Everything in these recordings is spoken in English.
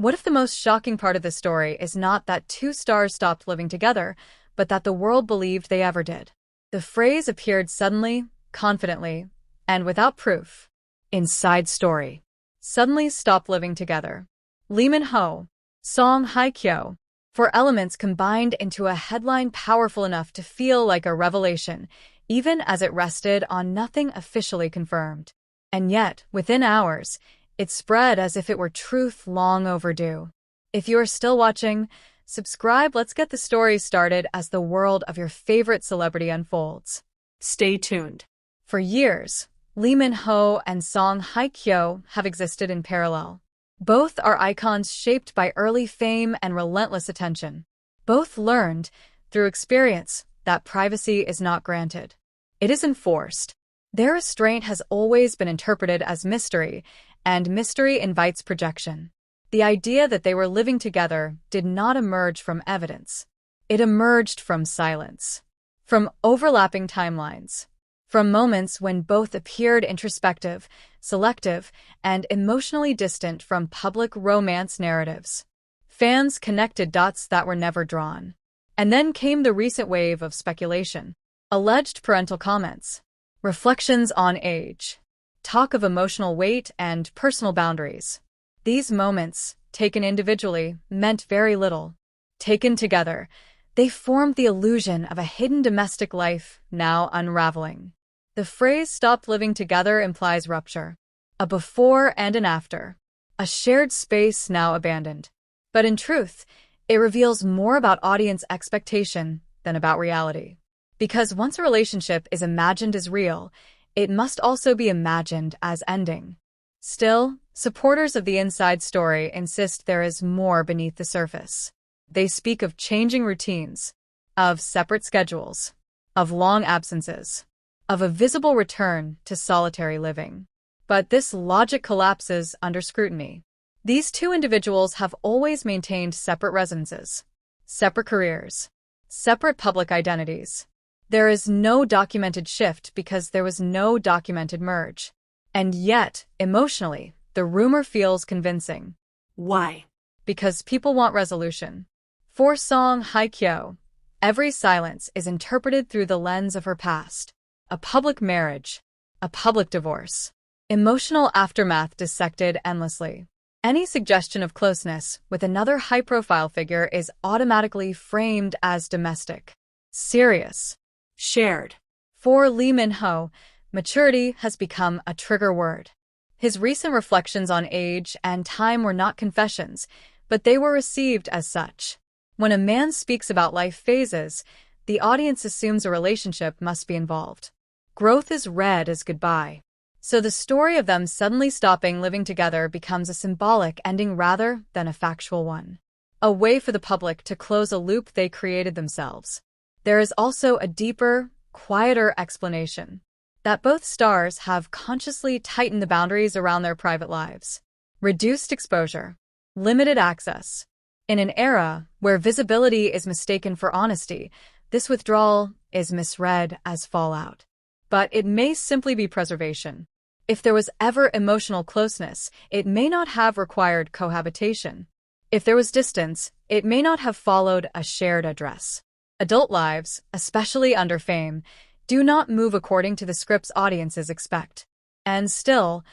What if the most shocking part of the story is not that two stars stopped living together, but that the world believed they ever did? The phrase appeared suddenly, confidently, and without proof. Inside story. Suddenly stopped living together. Lee Min-ho, Song Hye Kyo. Four elements combined into a headline powerful enough to feel like a revelation, even as it rested on nothing officially confirmed. And yet, within hours, it spread as if it were truth long overdue. If you are still watching, subscribe. Let's get the story started as the world of your favorite celebrity unfolds. Stay tuned. For years, Lee Min-ho and Song Hye Kyo have existed in parallel. Both are icons shaped by early fame and relentless attention. Both learned, through experience, that privacy is not granted. It is enforced. Their restraint has always been interpreted as mystery, and mystery invites projection. The idea that they were living together did not emerge from evidence. It emerged from silence, from overlapping timelines, from moments when both appeared introspective, selective, and emotionally distant from public romance narratives. Fans connected dots that were never drawn. And then came the recent wave of speculation. Alleged parental comments, reflections on age, talk of emotional weight and personal boundaries. These moments, taken individually, meant very little. Taken together, they formed the illusion of a hidden domestic life now unraveling. The phrase "stopped living together" implies rupture, a before and an after, a shared space now abandoned. But in truth, it reveals more about audience expectation than about reality. Because once a relationship is imagined as real, it must also be imagined as ending. Still, supporters of the inside story insist there is more beneath the surface. They speak of changing routines, of separate schedules, of long absences, of a visible return to solitary living. But this logic collapses under scrutiny. These two individuals have always maintained separate residences, separate careers, separate public identities. There is no documented shift because there was no documented merge. And yet, emotionally, the rumor feels convincing. Why? Because people want resolution. For Song Hye Kyo, every silence is interpreted through the lens of her past. A public marriage, a public divorce, emotional aftermath dissected endlessly. Any suggestion of closeness with another high-profile figure is automatically framed as domestic, serious, shared. For Lee Min-ho, maturity has become a trigger word. His recent reflections on age and time were not confessions, but they were received as such. When a man speaks about life phases, the audience assumes a relationship must be involved. Growth is read as goodbye. So the story of them suddenly stopping living together becomes a symbolic ending rather than a factual one. A way for the public to close a loop they created themselves. There is also a deeper, quieter explanation. That both stars have consciously tightened the boundaries around their private lives. Reduced exposure. Limited access. In an era where visibility is mistaken for honesty, this withdrawal is misread as fallout. But it may simply be preservation. If there was ever emotional closeness, it may not have required cohabitation. If there was distance, it may not have followed a shared address. Adult lives, especially under fame, do not move according to the scripts audiences expect. And still,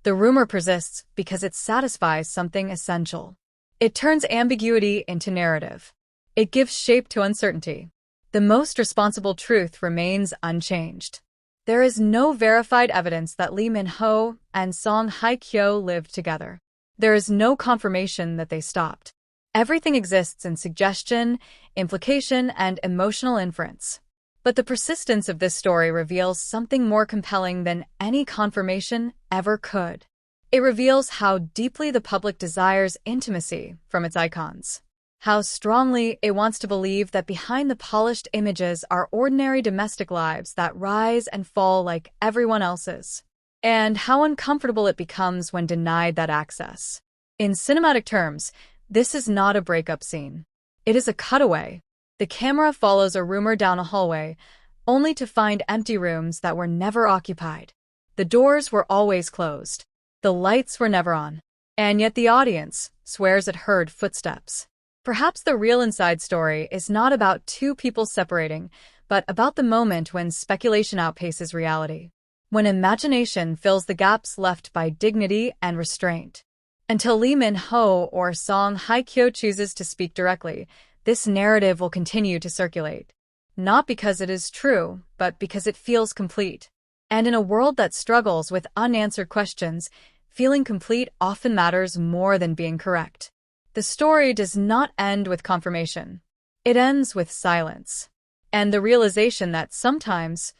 the rumor persists because it satisfies something essential. It turns ambiguity into narrative. It gives shape to uncertainty. The most responsible truth remains unchanged. There is no verified evidence that Lee Min-ho and Song Hye Kyo lived together. There is no confirmation that they stopped. Everything exists in suggestion, implication, and emotional inference. But the persistence of this story reveals something more compelling than any confirmation ever could. It reveals how deeply the public desires intimacy from its icons. How strongly it wants to believe that behind the polished images are ordinary domestic lives that rise and fall like everyone else's. And how uncomfortable it becomes when denied that access. In cinematic terms, this is not a breakup scene. It is a cutaway. The camera follows a rumor down a hallway, only to find empty rooms that were never occupied. The doors were always closed. The lights were never on. And yet the audience swears it heard footsteps. Perhaps the real inside story is not about two people separating, but about the moment when speculation outpaces reality, when imagination fills the gaps left by dignity and restraint. Until Lee Min-ho or Song Hye Kyo chooses to speak directly, this narrative will continue to circulate. Not because it is true, but because it feels complete. And in a world that struggles with unanswered questions, feeling complete often matters more than being correct. The story does not end with confirmation. It ends with silence. And the realization that sometimes,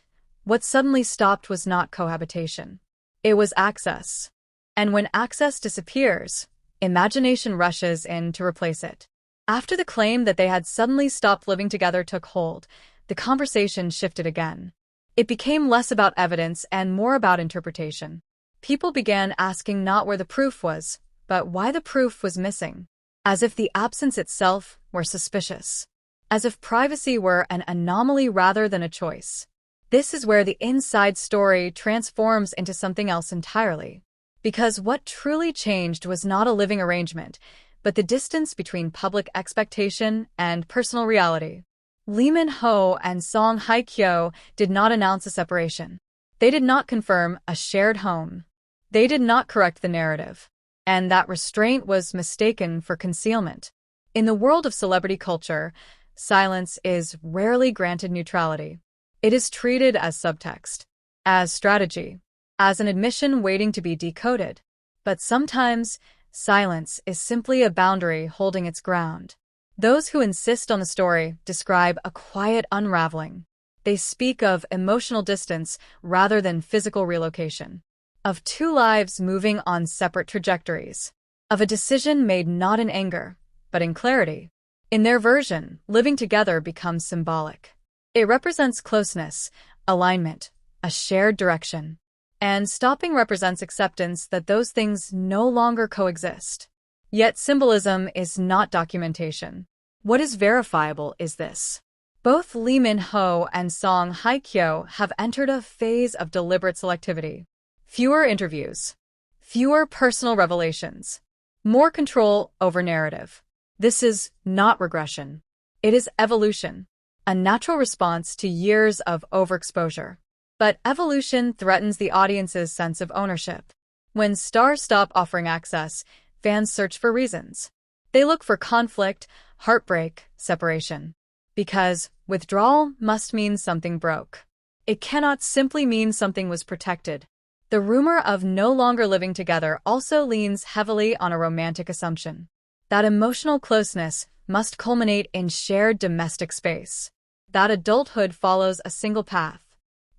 what suddenly stopped was not cohabitation. It was access. And when access disappears, imagination rushes in to replace it. After the claim that they had suddenly stopped living together took hold, the conversation shifted again. It became less about evidence and more about interpretation. People began asking not where the proof was, but why the proof was missing. As if the absence itself were suspicious. As if privacy were an anomaly rather than a choice. This is where the inside story transforms into something else entirely. Because what truly changed was not a living arrangement, but the distance between public expectation and personal reality. Lee Min-ho and Song Hye Kyo did not announce a separation. They did not confirm a shared home. They did not correct the narrative. And that restraint was mistaken for concealment. In the world of celebrity culture, silence is rarely granted neutrality. It is treated as subtext, as strategy, as an admission waiting to be decoded. But sometimes, silence is simply a boundary holding its ground. Those who insist on the story describe a quiet unraveling. They speak of emotional distance rather than physical relocation. Of two lives moving on separate trajectories. Of a decision made not in anger, but in clarity. In their version, living together becomes symbolic. It represents closeness, alignment, a shared direction. And stopping represents acceptance that those things no longer coexist. Yet symbolism is not documentation. What is verifiable is this. Both Lee Min-ho and Song Hye Kyo have entered a phase of deliberate selectivity. Fewer interviews. Fewer personal revelations. More control over narrative. This is not regression. It is evolution. A natural response to years of overexposure. But evolution threatens the audience's sense of ownership. When stars stop offering access, fans search for reasons. They look for conflict, heartbreak, separation. Because withdrawal must mean something broke. It cannot simply mean something was protected. The rumor of no longer living together also leans heavily on a romantic assumption. That emotional closeness must culminate in shared domestic space. That adulthood follows a single path.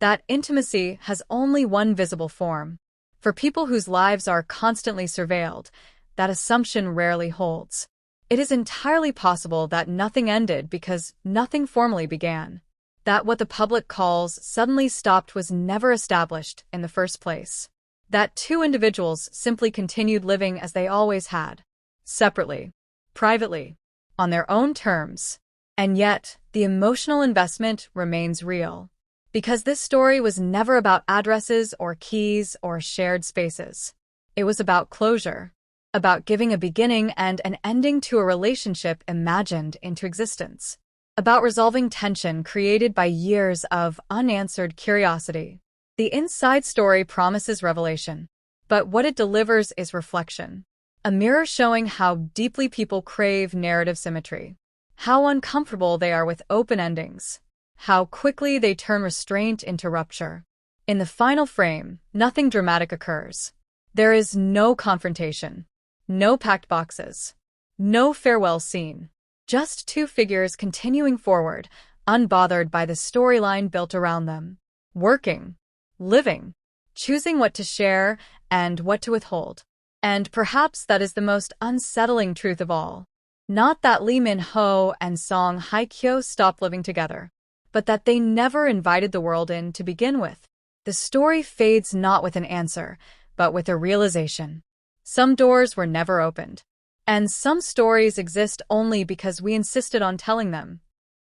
That intimacy has only one visible form. For people whose lives are constantly surveilled, that assumption rarely holds. It is entirely possible that nothing ended because nothing formally began. That what the public calls suddenly stopped was never established in the first place. That two individuals simply continued living as they always had. Separately. Privately. On their own terms. And yet, the emotional investment remains real. Because this story was never about addresses or keys or shared spaces. It was about closure. About giving a beginning and an ending to a relationship imagined into existence. About resolving tension created by years of unanswered curiosity. The inside story promises revelation, but what it delivers is reflection. A mirror showing how deeply people crave narrative symmetry. How uncomfortable they are with open endings. How quickly they turn restraint into rupture. In the final frame, nothing dramatic occurs. There is no confrontation. No packed boxes. No farewell scene. Just two figures continuing forward, unbothered by the storyline built around them. Working. Living. Choosing what to share and what to withhold. And perhaps that is the most unsettling truth of all. Not that Lee Min-ho and Song Hye Kyo stopped living together, but that they never invited the world in to begin with. The story fades not with an answer, but with a realization. Some doors were never opened. And some stories exist only because we insisted on telling them.